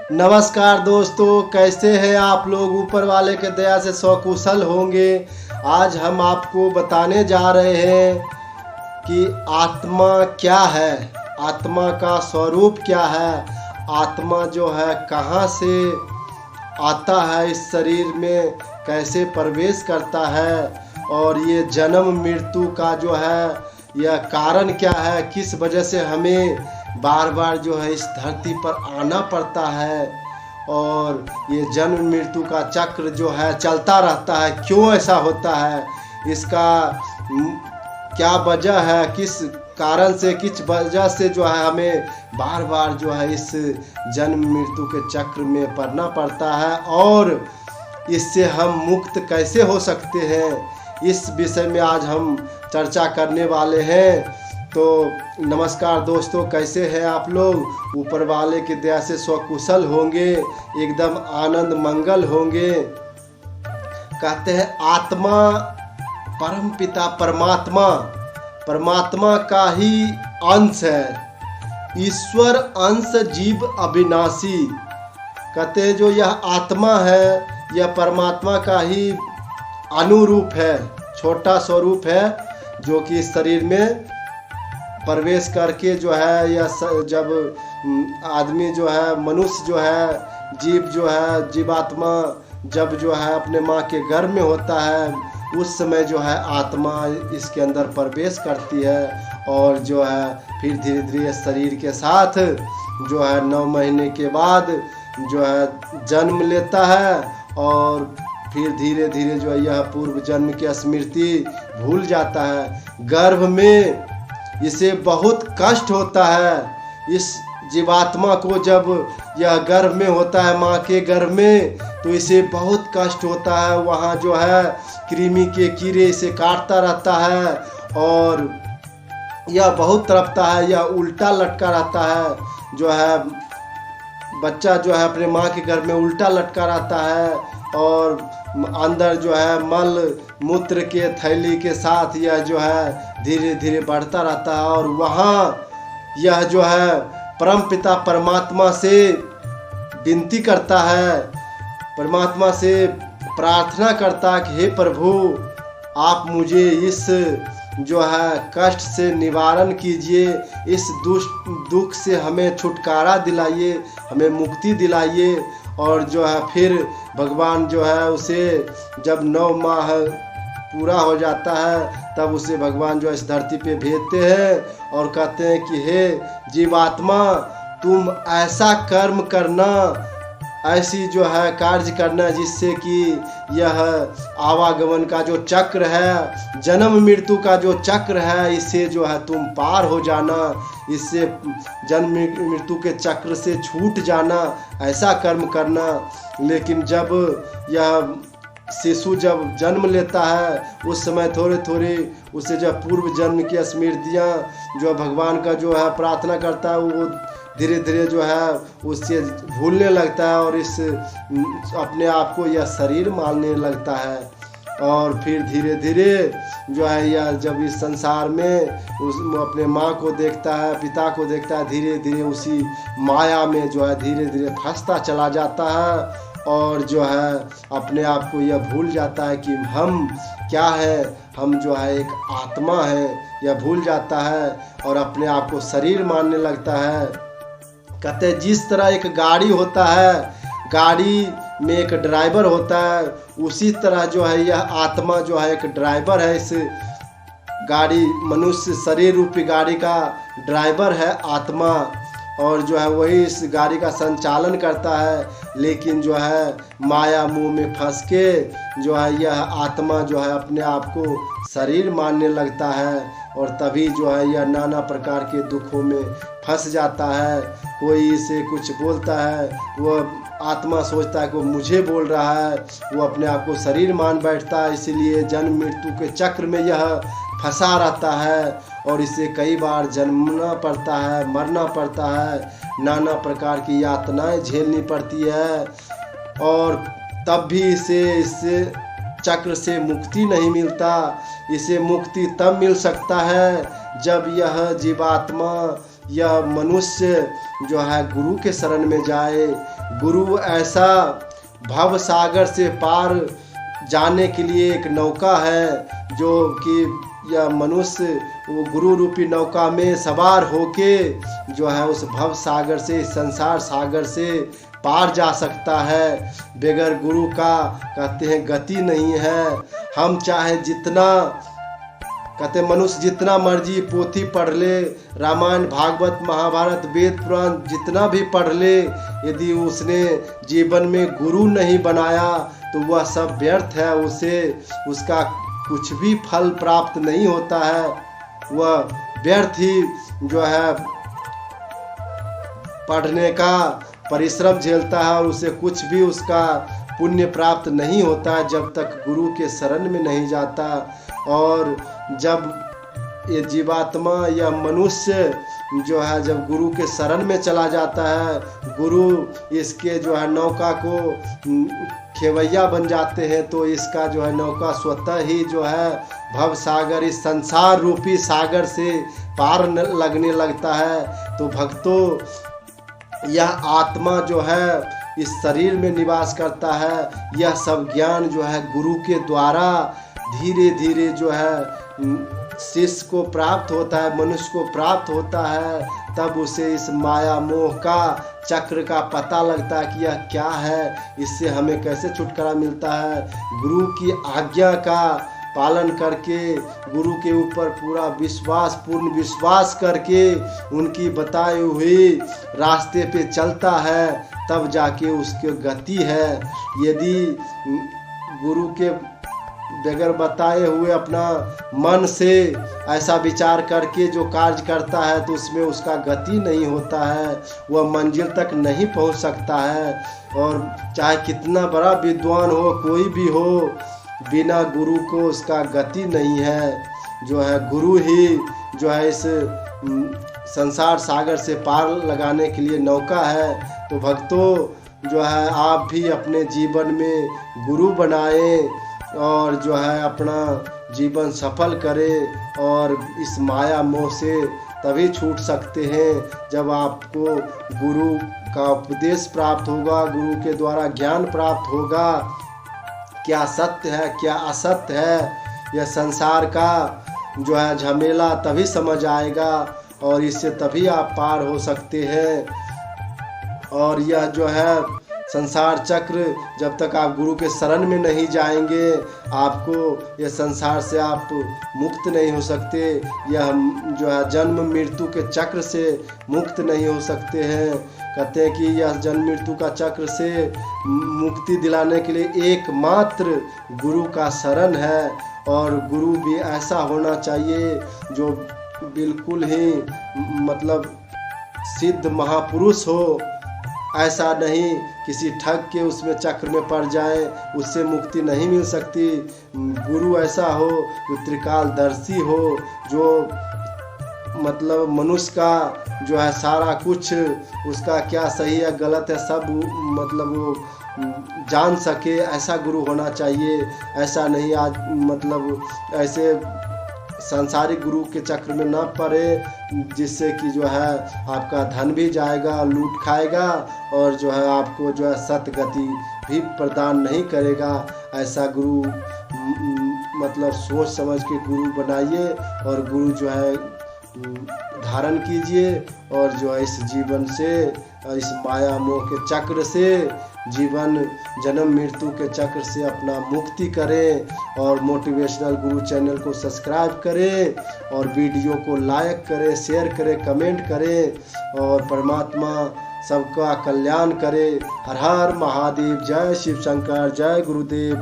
नमस्कार दोस्तों, कैसे हैं आप लोग। ऊपर वाले के दया से सकुशल होंगे। आज हम आपको बताने जा रहे हैं कि आत्मा क्या है, आत्मा का स्वरूप क्या है, आत्मा जो है कहाँ से आता है, इस शरीर में कैसे प्रवेश करता है, और ये जन्म मृत्यु का जो है यह कारण क्या है, किस वजह से हमें बार बार जो है इस धरती पर आना पड़ता है, और ये जन्म मृत्यु का चक्र जो है चलता रहता है, क्यों ऐसा होता है, इसका क्या वजह है, किस कारण से, किस वजह से जो है हमें बार बार जो है इस जन्म मृत्यु के चक्र में पड़ना पड़ता है, और इससे हम मुक्त कैसे हो सकते हैं, इस विषय में आज हम चर्चा करने वाले हैं। तो नमस्कार दोस्तों, कैसे हैं आप लोग। ऊपर वाले की दया से स्वकुशल होंगे, एकदम आनंद मंगल होंगे। कहते हैं आत्मा परम पिता परमात्मा, परमात्मा का ही अंश है, ईश्वर अंश जीव अविनाशी। कहते हैं जो यह आत्मा है यह परमात्मा का ही अनुरूप है, छोटा स्वरूप है, जो कि इस शरीर में प्रवेश करके जो है या जब आदमी जो है, मनुष्य जो है, जीव जो है, जीवात्मा जब जो है अपने माँ के गर्भ में होता है, उस समय जो है आत्मा इसके अंदर प्रवेश करती है, और जो है फिर धीरे धीरे शरीर के साथ जो है 9 महीने के बाद जो है जन्म लेता है, और फिर धीरे धीरे जो है यह पूर्व जन्म की स्मृति भूल जाता है। गर्भ में इसे बहुत कष्ट होता है, इस जीवात्मा को जब यह गर्भ में होता है, माँ के गर्भ में, तो इसे बहुत कष्ट होता है। वहाँ जो है कृमि के कीड़े इसे काटता रहता है, और यह बहुत तड़पता है, यह उल्टा लटका रहता है। जो है बच्चा जो है अपने माँ के गर्भ में उल्टा लटका रहता है, और अंदर जो है मल मूत्र के थैली के साथ यह जो है धीरे धीरे बढ़ता रहता है, और वहाँ यह जो है परम पिता परमात्मा से विनती करता है, परमात्मा से प्रार्थना करता कि हे प्रभु, आप मुझे इस जो है कष्ट से निवारण कीजिए, इस दुख से हमें छुटकारा दिलाइए, हमें मुक्ति दिलाइए। और जो है फिर भगवान जो है उसे जब 9 माह पूरा हो जाता है, तब उसे भगवान जो है इस धरती पे भेजते हैं, और कहते हैं कि हे जीवात्मा, तुम ऐसा कर्म करना, ऐसी जो है कार्य करना, जिससे कि यह आवागमन का जो चक्र है, जन्म मृत्यु का जो चक्र है, इससे जो है तुम पार हो जाना, इससे जन्म मृत्यु के चक्र से छूट जाना, ऐसा कर्म करना। लेकिन जब यह शिशु जब जन्म लेता है, उस समय थोड़े थोड़े उसे जब पूर्व जन्म की स्मृतियाँ जो भगवान का जो है प्रार्थना करता है, वो धीरे धीरे जो है उससे भूलने लगता है, और इस अपने आप को यह शरीर मानने लगता है। और फिर धीरे धीरे जो है यह जब इस संसार में उस अपने माँ को देखता है, पिता को देखता है, धीरे धीरे उसी माया में जो है धीरे धीरे फंसता चला जाता है, और जो है अपने आप को यह भूल जाता है कि हम क्या है, हम जो है एक आत्मा है, यह भूल जाता है, और अपने आप को शरीर मानने लगता है। कहते हैं जिस तरह एक गाड़ी होता है, गाड़ी में एक ड्राइवर होता है, उसी तरह जो है यह आत्मा जो है एक ड्राइवर है, इस गाड़ी मनुष्य शरीर रूपी गाड़ी का ड्राइवर है आत्मा, और जो है वही इस गाड़ी का संचालन करता है। लेकिन जो है माया मुंह में फंस के जो है यह आत्मा जो है अपने आप को शरीर मानने लगता है, और तभी जो है यह नाना प्रकार के दुखों में फंस जाता है। कोई इसे कुछ बोलता है, वो आत्मा सोचता है कि वो मुझे बोल रहा है, वो अपने आप को शरीर मान बैठता है, इसीलिए जन्म मृत्यु के चक्र में यह फंसा रहता है, और इसे कई बार जन्मना पड़ता है, मरना पड़ता है, नाना प्रकार की यातनाएं झेलनी पड़ती है, और तब भी इसे चक्र से मुक्ति नहीं मिलता। इसे मुक्ति तब मिल सकता है जब यह जीवात्मा यह मनुष्य जो है गुरु के शरण में जाए। गुरु ऐसा भव सागर से पार जाने के लिए एक नौका है, जो कि यह मनुष्य वो गुरु रूपी नौका में सवार होके जो है उस भव सागर से, संसार सागर से पार जा सकता है। बगैर गुरु का कहते हैं गति नहीं है। हम चाहे जितना कहते मनुष्य जितना मर्जी पोथी पढ़ ले, रामायण भागवत महाभारत वेद पुराण जितना भी पढ़ ले, यदि उसने जीवन में गुरु नहीं बनाया तो वह सब व्यर्थ है। उसे उसका कुछ भी फल प्राप्त नहीं होता है। वह व्यर्थ ही जो है पढ़ने का परिश्रम झेलता है और उसे कुछ भी उसका पुण्य प्राप्त नहीं होता है जब तक गुरु के शरण में नहीं जाता। और जब ये जीवात्मा या मनुष्य जो है जब गुरु के शरण में चला जाता है, गुरु इसके जो है नौका को खेवैया बन जाते हैं, तो इसका जो है नौका स्वतः ही जो है भव सागर, इस संसार रूपी सागर से पार लगने लगता है। तो भक्तों, यह आत्मा जो है इस शरीर में निवास करता है। यह सब ज्ञान जो है गुरु के द्वारा धीरे धीरे जो है शिष्य को प्राप्त होता है, मनुष्य को प्राप्त होता है। तब उसे इस माया मोह का चक्र का पता लगता है कि यह क्या है, इससे हमें कैसे छुटकारा मिलता है। गुरु की आज्ञा का पालन करके, गुरु के ऊपर पूरा विश्वास, पूर्ण विश्वास करके उनकी बताई हुई रास्ते पे चलता है, तब जाके उसकी गति है। यदि गुरु के बगैर बताए हुए अपना मन से ऐसा विचार करके जो कार्य करता है तो उसमें उसका गति नहीं होता है, वह मंजिल तक नहीं पहुंच सकता है। और चाहे कितना बड़ा विद्वान हो, कोई भी हो, बिना गुरु को उसका गति नहीं है। जो है गुरु ही जो है इस संसार सागर से पार लगाने के लिए नौका है। तो भक्तों, जो है आप भी अपने जीवन में गुरु बनाए और जो है अपना जीवन सफल करें। और इस माया मोह से तभी छूट सकते हैं जब आपको गुरु का उपदेश प्राप्त होगा, गुरु के द्वारा ज्ञान प्राप्त होगा, क्या सत्य है क्या असत्य है। यह संसार का जो है झमेला तभी समझ आएगा और इससे तभी आप पार हो सकते हैं। और यह जो है संसार चक्र, जब तक आप गुरु के शरण में नहीं जाएंगे, आपको यह संसार से आप मुक्त नहीं हो सकते। यह जो है जन्म मृत्यु के चक्र से मुक्त नहीं हो सकते हैं। कहते हैं कि यह जन्म मृत्यु का चक्र से मुक्ति दिलाने के लिए एकमात्र गुरु का शरण है। और गुरु भी ऐसा होना चाहिए जो बिल्कुल ही मतलब सिद्ध महापुरुष हो। ऐसा नहीं किसी ठग के उसमें चक्र में पड़ जाए, उससे मुक्ति नहीं मिल सकती। गुरु ऐसा हो जो त्रिकालदर्शी हो, जो मतलब मनुष्य का जो है सारा कुछ उसका क्या सही है गलत है सब मतलब वो जान सके, ऐसा गुरु होना चाहिए। ऐसा नहीं आज मतलब ऐसे सांसारिक गुरु के चक्र में ना पड़े, जिससे कि जो है आपका धन भी जाएगा, लूट खाएगा और जो है आपको जो है सतगति भी प्रदान नहीं करेगा। ऐसा गुरु मतलब सोच समझ के गुरु बनाइए और गुरु जो है धारण कीजिए और जो है इस जीवन से, इस माया मोह के चक्र से, जीवन जन्म मृत्यु के चक्र से अपना मुक्ति करें। और मोटिवेशनल गुरु चैनल को सब्सक्राइब करें और वीडियो को लाइक करें, शेयर करें, कमेंट करें और परमात्मा सबका कल्याण करे। हर हर महादेव। जय शिव शंकर। जय गुरुदेव।